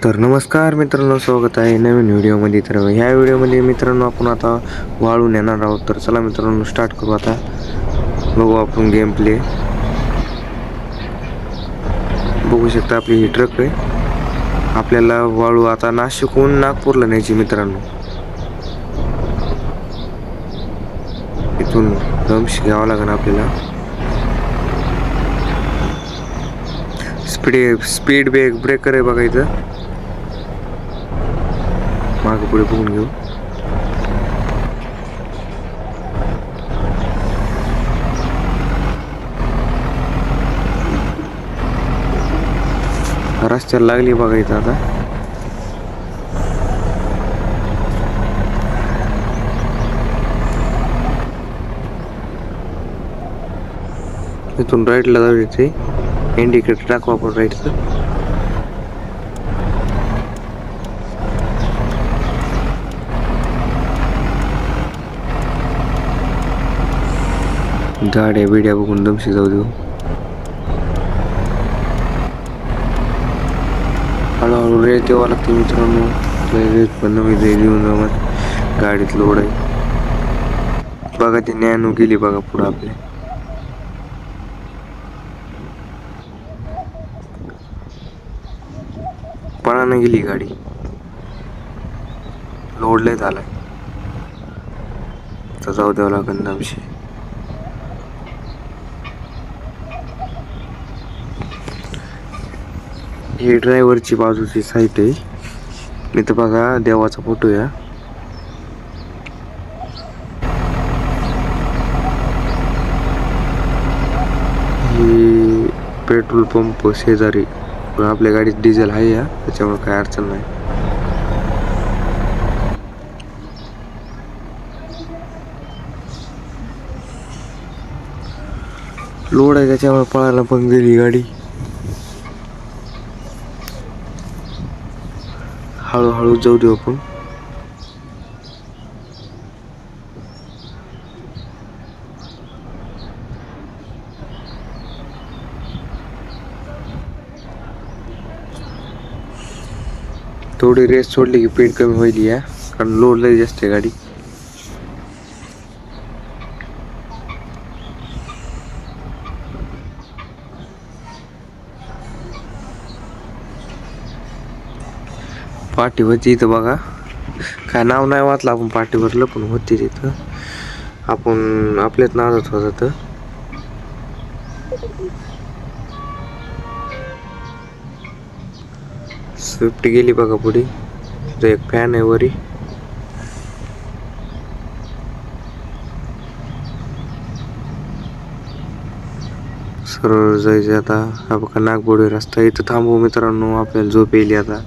तर नमस्कार मित्रांनो, स्वागत आहे नवीन व्हिडिओमध्ये. तर ह्या व्हिडिओमध्ये मित्रांनो आपण आता वाळून येणार आहोत. तर चला मित्रांनो स्टार्ट करू. आता बघू आपण गेम प्ले. बघू शकता आपली ही ट्रक आहे. आपल्याला वाळू आता नाशिकहून नागपूरला न्यायची मित्रांनो. इथून दमश घ्यावा लागेल आपल्याला. स्पीड ब्रेकर आहे बघा इथं. मागे पुढे बघून घेऊ. रस्त्याला लागली बघा इथं आता. इथून राईटला जाऊ. इथे इंडिकेटर टाकू आपण राईटचं. गाड्या बिड्या बघून दमशी जाऊ देऊ. हळूहळू रेत यावं लागते मित्रांनो. रेत पण नवी देऊन जाऊ. गाडीत लोड आहे बघा. ती नॅनो गेली बघा पुढं आपल्या. पळानं गेली गाडी. लोड लय झालाय. तर जाऊ द्यावं लागेल दमशी. ही ड्रायव्हरची बाजूची साईट आहे. इथं बघा देवाचा फोटो या. ही पेट्रोल पंप शेजारी. आपल्या गाडीत डिझेल आहे या, त्याच्यामुळे काय अडचण नाही. लोड आहे त्याच्यामुळे पळायला पण गेली गाडी. हळूहळू जाऊ देऊ आपण. थोडी रेस सोडली की स्पीड कमी होईल या, कारण लोड लय जास्त आहे गाडी. पाठीवरची इथं बघा. काय नाव नाही वाचलं आपण पाठीवरलं, पण होती तिथं. आपण आपल्याच नादात होत. स्विफ्ट गेली बघा पुढे. तो एक फॅन आहे वरी. सरळ जायचं आता. हा बघा नागपूर रस्ता. इथं थांबू मित्रांनो, आपल्याला झोप येईल आता.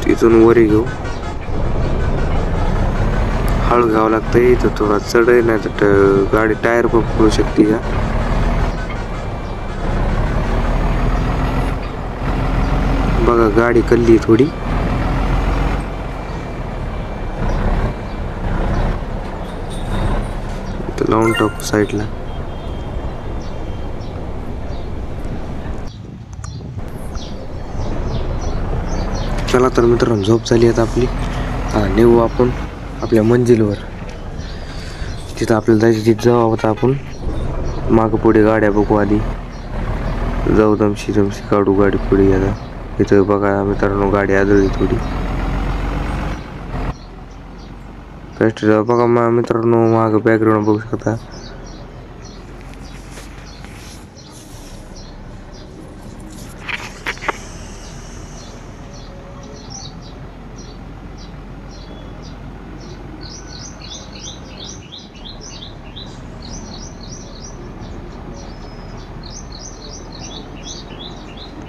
तिथून वरी घेऊ. हळू घ्यावं लागतंय. इथं थोडा चढ आहे, नाही तर गाडी टायर पण पडू शकते का. बघा गाडी कल्ली थोडी. लावून टाकू साईडला. चला तर मित्रांनो, झोप झाली आता आपली. निघू आपण आपल्या मंजिलवर. तिथं आपल्याला जायचं. तिथं जाऊ आता आपण. मागं पुढे गाड्या बघू आधी. जाऊ दमशी काढू गाडी पुढे. आता इथं बघा मित्रांनो गाडी आदळली थोडी. कष्ट बघा मित्रांनो, मागं बॅकग्राऊंड बघू शकता.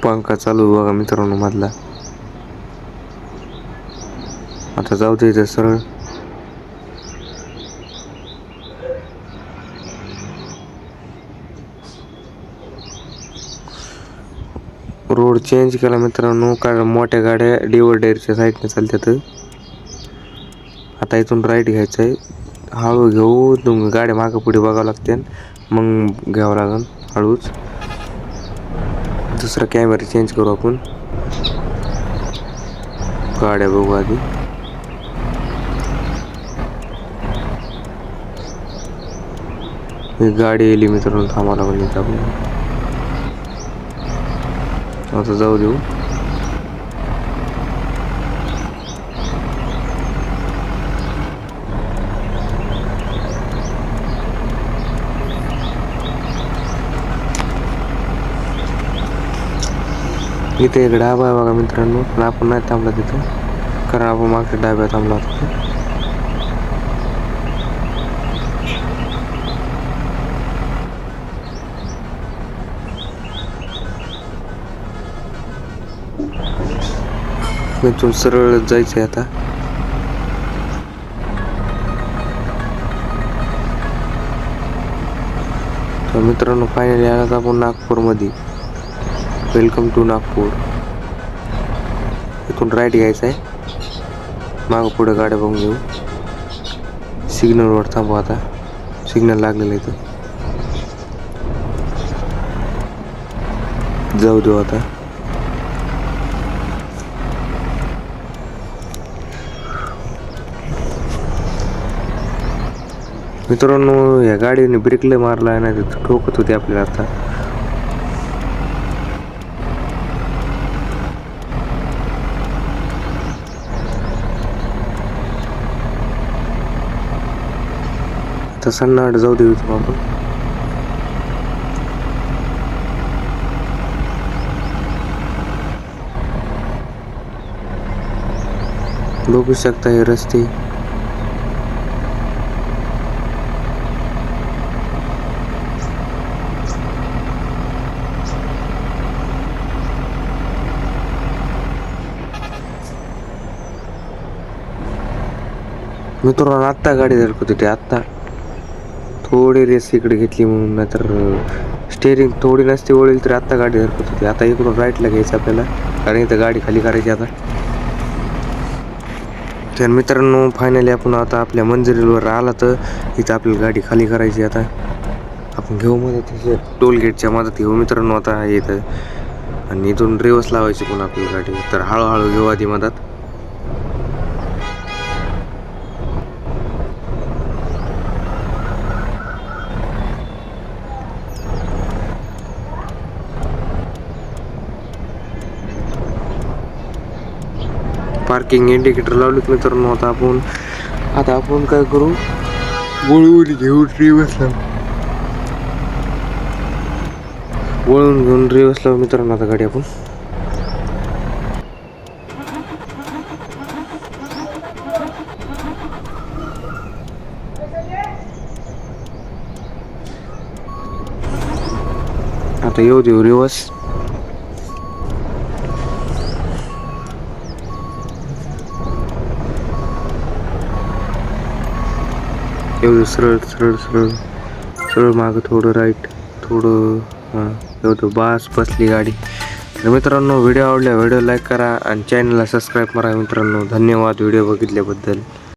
पंखा चालू बघा मित्रांनो मधला. आता जाऊ दे इथं सरळ. रोड चेंज केला मित्रांनो, कारण मोठ्या गाड्या डिवायडरच्या साईडने चालतात. आता इथून राईट घ्यायचं आहे. हळू घेऊ. गाड्या मागं पुढे बघावं लागते, मग घ्यावं लागेल हळूच. दुसरा कॅमेरा चेंज करू आपण. गाड्या बघू आधी. गाडी येली मित्रांनो, थांबायला पण येत आपण. आता जाऊ देऊ. इथे एक डाबा आहे बघा मित्रांनो, पण आपण नाही थांबला तिथं, कारण आपण मागच्या डाब्यात थांबला होता. इथून सरळ जायचंय आता. तर मित्रांनो फायनली आलात आपण नागपूरमध्ये. Welcome to Nagpur. इथून राईट घ्यायचं आहे, मागं पुढे गाड्या बघून घेऊ. सिग्नलवर थांबू आता, सिग्नल लागलेलं इथं. जाऊ देऊ आता. मित्रांनो या गाडीने ब्रेक लय मारला नाही तर ठोकत होती आपल्याला आता. तर सन्नाट जाऊ देऊ इथून आपण. बघू शकता हे रस्ते. मित्रांनो आत्ता गाडी धडकत होती, आत्ता थोडी रेस इकडे घेतली म्हणून, नाहीतर स्टेअरिंग थोडी नसती वळेल तर आत्ता गाडी धडकत होती. आता इकडून राईटला घ्यायचं आपल्याला, कारण इथं गाडी खाली करायची आता. तर मित्रांनो फायनली आपण आता आपल्या मंजिरीवर आला, तर इथं आपल्याला गाडी खाली करायची. आता आपण घेऊ मदत, टोल गेटच्या मदत घेऊ मित्रांनो आता इथं, आणि इथून रिवर्स लावायची पण आपली गाडी. तर हळूहळू घेऊ आधी मदत. पार्किंग इंडिकेटर लावलेत मित्रांनो. आता आपण काय करू, वळून घेऊ रिवर्सला, वळून घेऊन रिवर्सला मित्रांनो आता गाडी आपण. आता येऊ देऊ रिवर्स. एवढं सरळ सरळ सरळ सरळ मागं थोडं राईट, थोडं हां एवढं बास बसली गाडी. तर मित्रांनो व्हिडिओ आवडला व्हिडिओ लाईक करा आणि चॅनलला सबस्क्राईब करा मित्रांनो. धन्यवाद व्हिडिओ बघितल्याबद्दल.